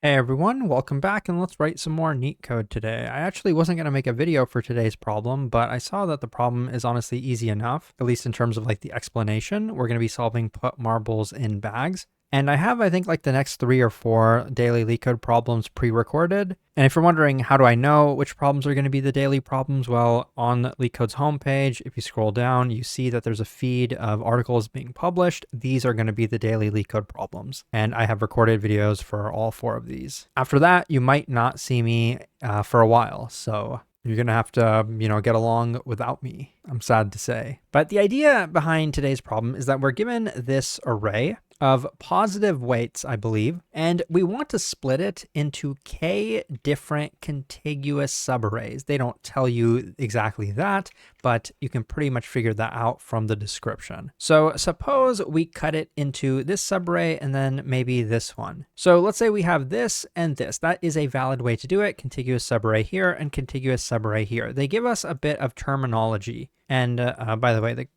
Hey everyone, welcome back and let's write some more Leetcode today. I actually wasn't going to make a video for today's problem, but I saw that the problem is honestly easy enough, at least in terms of like the explanation. We're going to be solving put marbles in bags. And I have, I think, like the next 3 or 4 daily Leetcode problems pre-recorded. And if you're wondering, how do I know which problems are going to be the daily problems? Well, on Leetcode's homepage, if you scroll down, you see that there's a feed of articles being published. These are going to be the daily Leetcode problems. And I have recorded videos for all 4 of these. After that, you might not see me for a while. So you're going to have to, get along without me. I'm sad to say. But the idea behind today's problem is that we're given this array of positive weights, I believe, and we want to split it into k different contiguous subarrays. They don't tell you exactly that, but you can pretty much figure that out from the description. So suppose we cut it into this subarray and then maybe this one. So let's say we have this and this. That is a valid way to do it. Contiguous subarray here and contiguous subarray here. They give us a bit of terminology. And by the way, the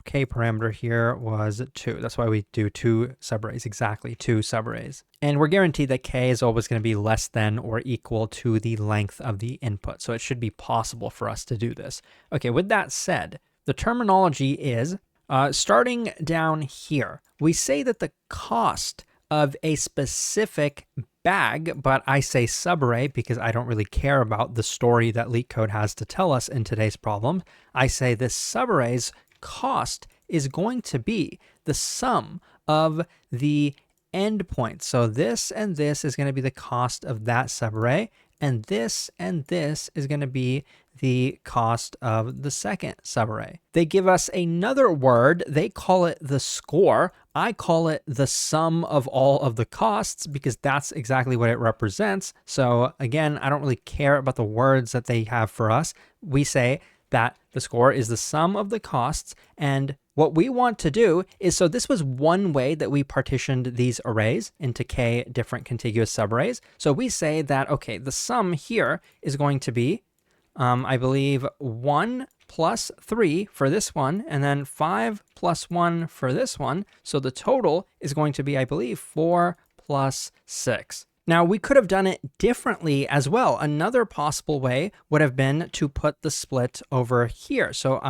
k parameter here was 2. That's why we do 2 subarrays, exactly 2 subarrays. And we're guaranteed that k is always going to be less than or equal to the length of the input. So it should be possible for us to do this. Okay, with that said, the terminology is starting down here. We say that the cost of a specific bag, but I say subarray because I don't really care about the story that Leetcode has to tell us in today's problem. I say this subarray's cost is going to be the sum of the endpoints. So this and this is going to be the cost of that subarray, and this is going to be the cost of the second subarray. They give us another word. They call it the score. I call it the sum of all of the costs because that's exactly what it represents. So again, I don't really care about the words that they have for us. We say that the score is the sum of the costs. And what we want to do is, so this was one way that we partitioned these arrays into k different contiguous subarrays. So we say that, okay, the sum here is going to be, I believe, 1 plus 3 for this one, and then 5 plus 1 for this one. So the total is going to be, I believe, 4 plus 6. Now, we could have done it differently as well. Another possible way would have been to put the split over here. So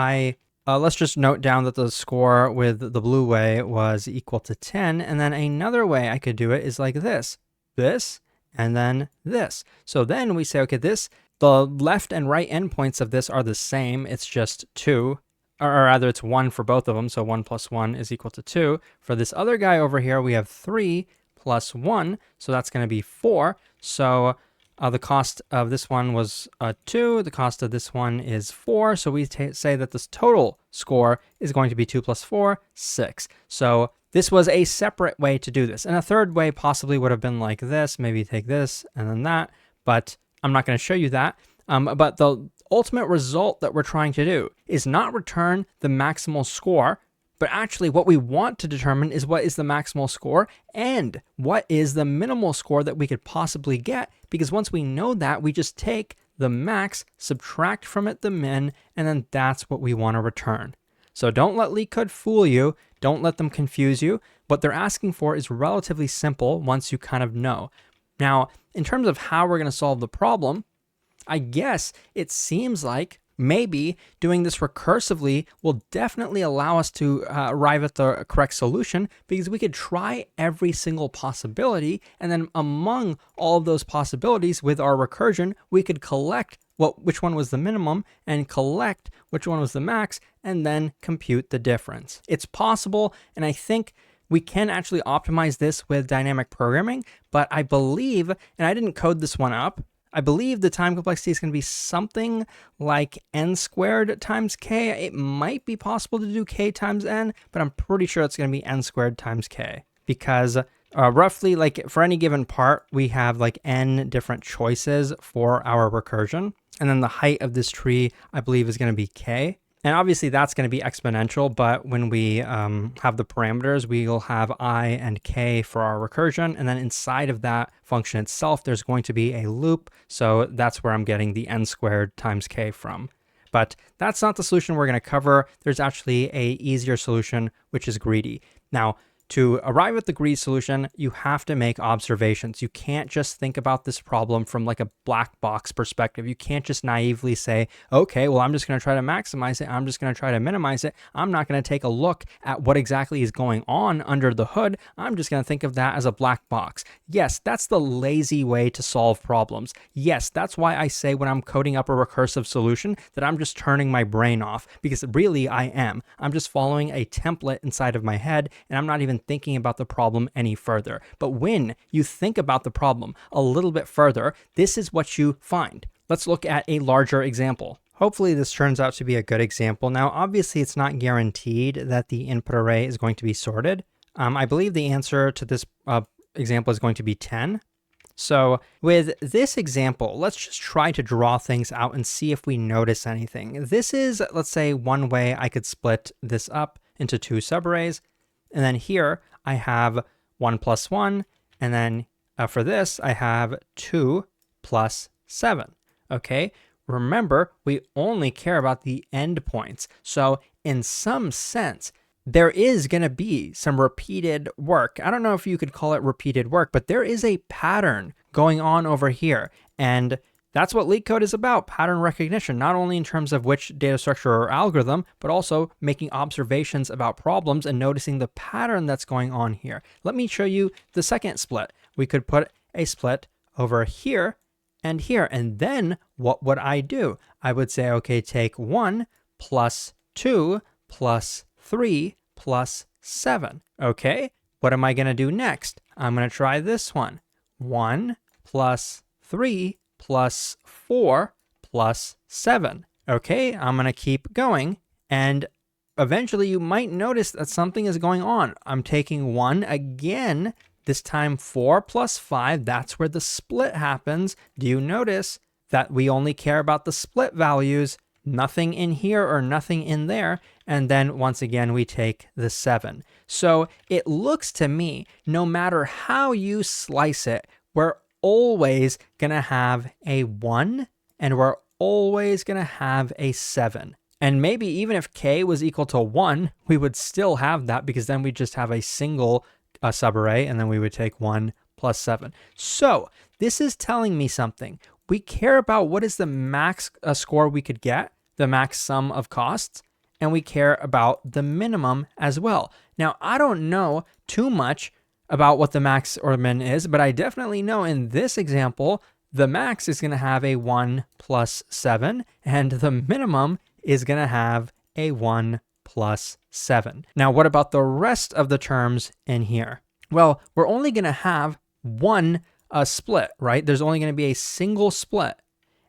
let's just note down that the score with the blue way was equal to 10. And then another way I could do it is like this, and then this. So then we say, okay, the left and right endpoints of this are the same. It's just 2. Or rather, it's 1 for both of them. So 1 plus 1 is equal to 2. For this other guy over here, we have 3 plus 1, so that's going to be 4. So the cost of this one was 2. The cost of this one is 4. So we say that this total score is going to be 2 plus 4, 6. So this was a separate way to do this. And a third way possibly would have been like this. Maybe take this and then that. But I'm not going to show you that. But the ultimate result that we're trying to do is not return the maximal score, but actually what we want to determine is what is the maximal score and what is the minimal score that we could possibly get. Because once we know that, we just take the max, subtract from it the min, and then that's what we want to return. So don't let Leetcode fool you. Don't let them confuse you. What they're asking for is relatively simple once you kind of know. Now, in terms of how we're going to solve the problem, I guess it seems like maybe doing this recursively will definitely allow us to arrive at the correct solution, because we could try every single possibility, and then among all of those possibilities with our recursion, we could collect which one was the minimum and collect which one was the max, and then compute the difference. It's possible, and I think we can actually optimize this with dynamic programming, but I believe, and I didn't code this one up, I believe the time complexity is going to be something like n squared times k. It might be possible to do k times n, but I'm pretty sure it's going to be n squared times k, because roughly, like for any given part, we have like n different choices for our recursion. And then the height of this tree, I believe, is going to be k. And obviously that's going to be exponential, but when we have the parameters, we'll have I and k for our recursion. And then inside of that function itself, there's going to be a loop. So that's where I'm getting the n squared times k from. But that's not the solution we're going to cover. There's actually a easier solution, which is greedy. Now, to arrive at the greedy solution, you have to make observations. You can't just think about this problem from like a black box perspective. You can't just naively say, okay, well, I'm just going to try to maximize it. I'm just going to try to minimize it. I'm not going to take a look at what exactly is going on under the hood. I'm just going to think of that as a black box. Yes, that's the lazy way to solve problems. Yes, that's why I say when I'm coding up a recursive solution that I'm just turning my brain off, because really I am. I'm just following a template inside of my head, and I'm not even thinking about the problem any further. But when you think about the problem a little bit further, this is what you find. Let's look at a larger example. Hopefully this turns out to be a good example. Now, obviously it's not guaranteed that the input array is going to be sorted. I believe the answer to this example is going to be 10. So with this example, let's just try to draw things out and see if we notice anything. This is, let's say, one way I could split this up into two subarrays. And then here I have 1 plus 1. And then for this, I have 2 plus 7. Okay, remember, we only care about the endpoints. So in some sense, there is going to be some repeated work. I don't know if you could call it repeated work, but there is a pattern going on over here. And that's what Leetcode is about, pattern recognition, not only in terms of which data structure or algorithm, but also making observations about problems and noticing the pattern that's going on here. Let me show you the second split. We could put a split over here and here. And then what would I do? I would say, okay, take 1 plus 2 plus 3 plus 7. Okay, what am I going to do next? I'm going to try this one. 1 plus 3 plus 4 plus 7. Okay, I'm going to keep going. And eventually you might notice that something is going on. I'm taking 1 again, this time 4 plus 5. That's where the split happens. Do you notice that we only care about the split values? Nothing in here or nothing in there. And then once again, we take the 7. So it looks to me, no matter how you slice it, we're always going to have a 1 and we're always going to have a 7. And maybe even if k was equal to 1, we would still have that, because then we just have a single subarray and then we would take 1 plus 7. So this is telling me something. We care about what is the max score we could get, the max sum of costs, and we care about the minimum as well. Now, I don't know too much about what the max or min is, but I definitely know in this example, the max is going to have a 1 plus 7, and the minimum is going to have a 1 plus 7. Now, what about the rest of the terms in here? Well, we're only going to have one split, right? There's only going to be a single split.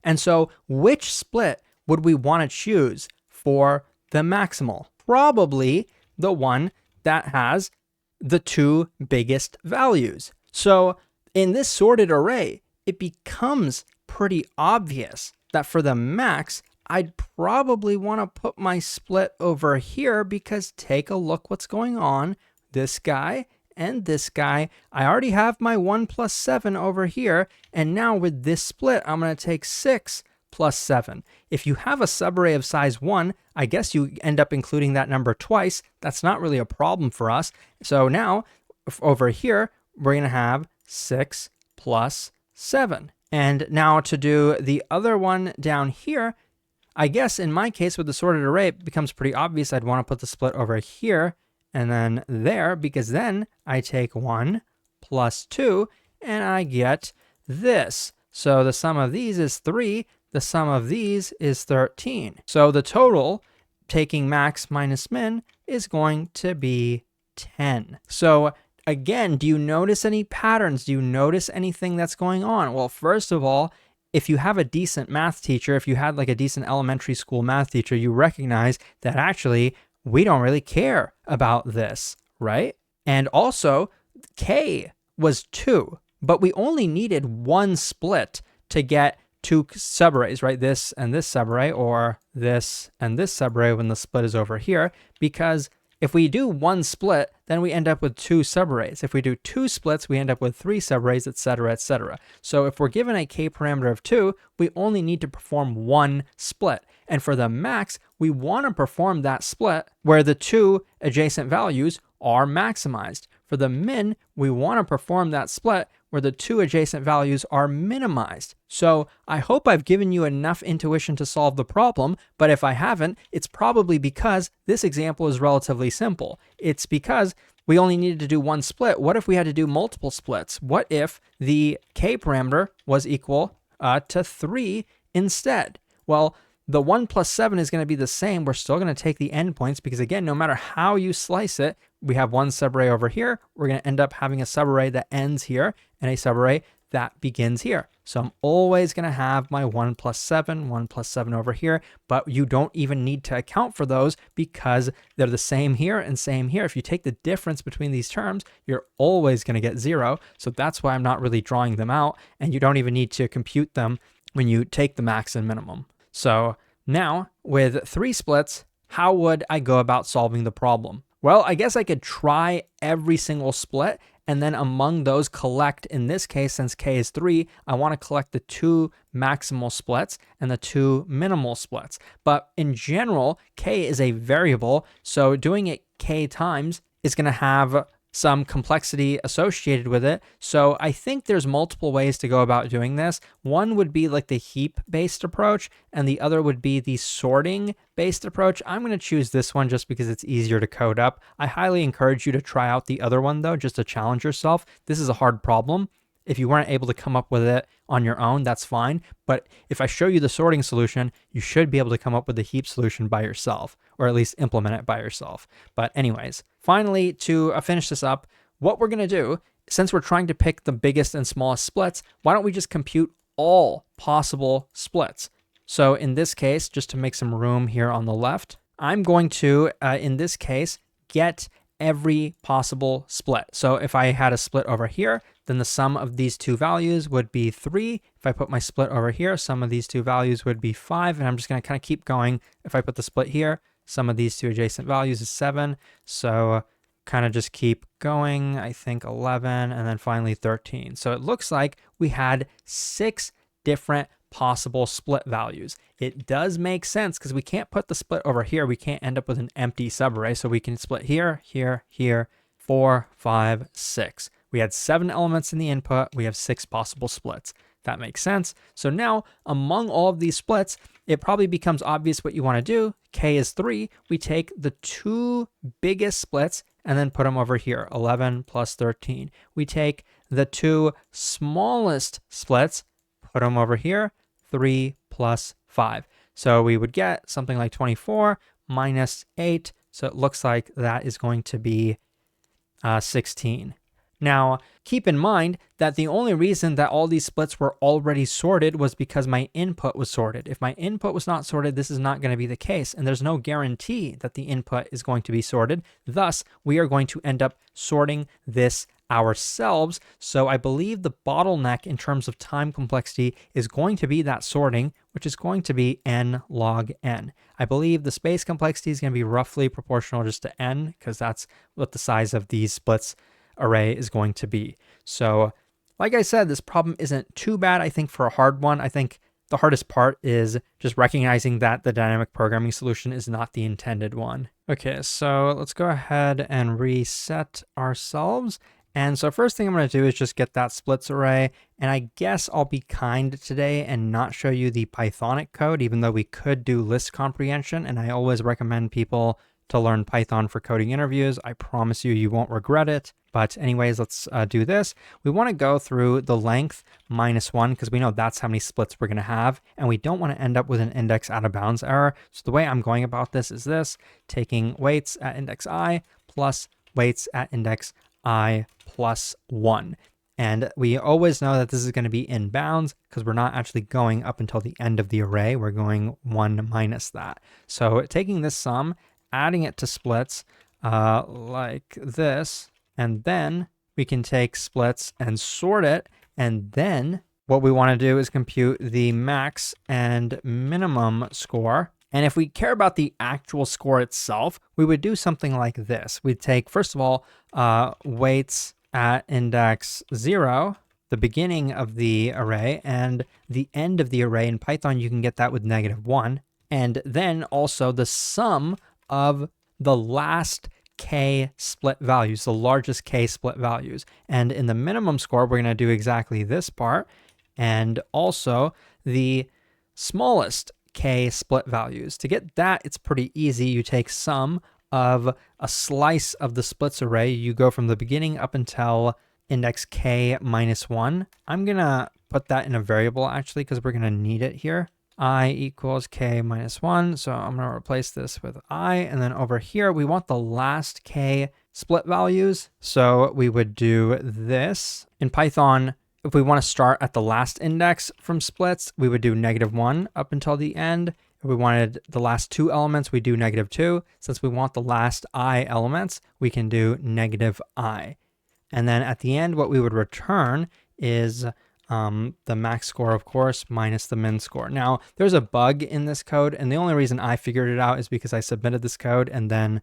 And so which split would we want to choose for the maximal? Probably the one that has the two biggest values. So in this sorted array, it becomes pretty obvious that for the max, I'd probably want to put my split over here, because take a look what's going on. This guy and this guy, I already have my 1 plus 7 over here. And now with this split, I'm going to take 6 plus 7. If you have a subarray of size 1, I guess you end up including that number twice. That's not really a problem for us. So now over here, we're going to have 6 plus 7. And now to do the other one down here, I guess in my case with the sorted array, it becomes pretty obvious. I'd want to put the split over here and then there, because then I take 1 plus 2 and I get this. So the sum of these is 3. The sum of these is 13. So the total, taking max minus min, is going to be 10. So again, do you notice any patterns? Do you notice anything that's going on? Well, first of all, if you have a decent math teacher, if you had like a decent elementary school math teacher, you recognize that actually we don't really care about this, right? And also, k was 2, but we only needed one split to get two subarrays, right? This and this subarray, or this and this subarray when the split is over here, because if we do one split, then we end up with two subarrays. If we do two splits, we end up with 3 subarrays, etc., etc. So if we're given a k parameter of 2, we only need to perform one split. And for the max, we want to perform that split where the two adjacent values are maximized. For the min, we want to perform that split where the two adjacent values are minimized. So I hope I've given you enough intuition to solve the problem, but if I haven't, it's probably because this example is relatively simple. It's because we only needed to do one split. What if we had to do multiple splits? What if the k parameter was equal to 3 instead? Well, the 1 plus 7 is going to be the same. We're still going to take the endpoints because, again, no matter how you slice it, we have one subarray over here. We're going to end up having a subarray that ends here and a subarray that begins here. So I'm always going to have my 1 plus 7 over here, but you don't even need to account for those because they're the same here and same here. If you take the difference between these terms, you're always going to get 0. So that's why I'm not really drawing them out, and you don't even need to compute them when you take the max and minimum. So now with 3 splits, how would I go about solving the problem? Well, I guess I could try every single split and then among those collect, in this case, since k is 3, I want to collect the 2 maximal splits and the 2 minimal splits. But in general, k is a variable, so doing it k times is going to have some complexity associated with it. So I think there's multiple ways to go about doing this. One would be like the heap-based approach, and the other would be the sorting-based approach. I'm going to choose this one just because it's easier to code up. I highly encourage you to try out the other one, though, just to challenge yourself. This is a hard problem. If you weren't able to come up with it on your own, that's fine. But if I show you the sorting solution, you should be able to come up with the heap solution by yourself, or at least implement it by yourself. But anyways, finally, to finish this up, what we're going to do, since we're trying to pick the biggest and smallest splits, why don't we just compute all possible splits? So in this case, just to make some room here on the left, I'm going to, in this case, get every possible split. So if I had a split over here, then the sum of these two values would be 3. If I put my split over here, sum of these two values would be 5. And I'm just going to kind of keep going. If I put the split here, sum of these two adjacent values is 7. So kind of just keep going. I think 11 and then finally 13. So it looks like we had 6 different possible split values. It does make sense because we can't put the split over here. We can't end up with an empty subarray. So we can split here, here, here, 4, 5, 6. We had 7 elements in the input. We have 6 possible splits. That makes sense. So now among all of these splits, it probably becomes obvious what you want to do. K is 3. We take the 2 biggest splits and then put them over here, 11 plus 13. We take the 2 smallest splits, put them over here, 3 plus 5. So we would get something like 24 minus 8. So it looks like that is going to be 16. Now, keep in mind that the only reason that all these splits were already sorted was because my input was sorted. If my input was not sorted, this is not going to be the case, and there's no guarantee that the input is going to be sorted. Thus, we are going to end up sorting this ourselves. So I believe the bottleneck in terms of time complexity is going to be that sorting, which is going to be n log n. I believe the space complexity is going to be roughly proportional just to n, because that's what the size of these splits array is going to be. So like I said, this problem isn't too bad, I think, for a hard one. I think the hardest part is just recognizing that the dynamic programming solution is not the intended one. Okay, so let's go ahead and reset ourselves. And so first thing I'm going to do is just get that splits array. And I guess I'll be kind today and not show you the Pythonic code, even though we could do list comprehension. And I always recommend people to learn Python for coding interviews. I promise you, you won't regret it. But anyways, let's do this. We want to go through the length -1 because we know that's how many splits we're going to have. And we don't want to end up with an index out of bounds error. So the way I'm going about this is this, taking weights at index I plus weights at index I plus 1. And we always know that this is going to be in bounds because we're not actually going up until the end of the array. We're going 1 minus that. So taking this sum, adding it to splits like this, and then we can take splits and sort it. And then what we want to do is compute the max and minimum score. And if we care about the actual score itself, we would do something like this. We'd take, first of all, weights at index 0, the beginning of the array, and the end of the array. In Python, you can get that with -1. And then also the sum of the last k split values, the largest k split values. And in the minimum score, we're going to do exactly this part, and also the smallest k split values. To get that, it's pretty easy. You take sum of a slice of the splits array. You go from the beginning up until index k minus 1. I'm going to put that in a variable actually because we're going to need it here. I equals k minus 1. So I'm going to replace this with I. And then over here, we want the last k split values. So we would do this. In Python, if we want to start at the last index from splits, we would do -1 up until the end. If we wanted the last 2 elements, we do -2. Since we want the last I elements, we can do -I. And then at the end, what we would return is the max score, of course, minus the min score. Now, there's a bug in this code, and the only reason I figured it out is because I submitted this code and then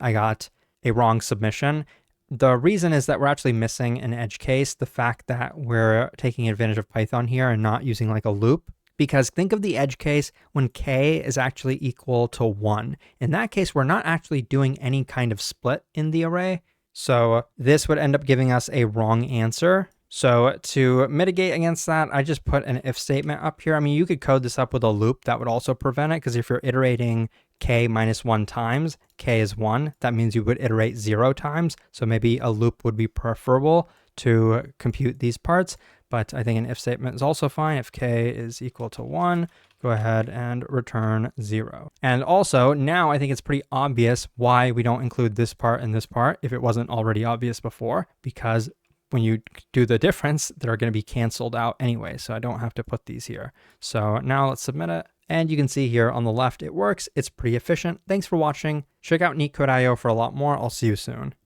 I got a wrong submission. The reason is that we're actually missing an edge case, the fact that we're taking advantage of Python here and not using like a loop. Because think of the edge case when k is actually equal to 1. In that case, we're not actually doing any kind of split in the array. So this would end up giving us a wrong answer. So to mitigate against that, I just put an if statement up here. I mean, you could code this up with a loop that would also prevent it, because if you're iterating k minus 1 times, k is 1, that means you would iterate 0 times. So maybe a loop would be preferable to compute these parts. But I think an if statement is also fine. If k is equal to 1, go ahead and return 0. And also, now I think it's pretty obvious why we don't include this part and this part if it wasn't already obvious before, because when you do the difference, they're going to be canceled out anyway. So I don't have to put these here. So now let's submit it. And you can see here on the left, it works. It's pretty efficient. Thanks for watching. Check out Leetcode.io for a lot more. I'll see you soon.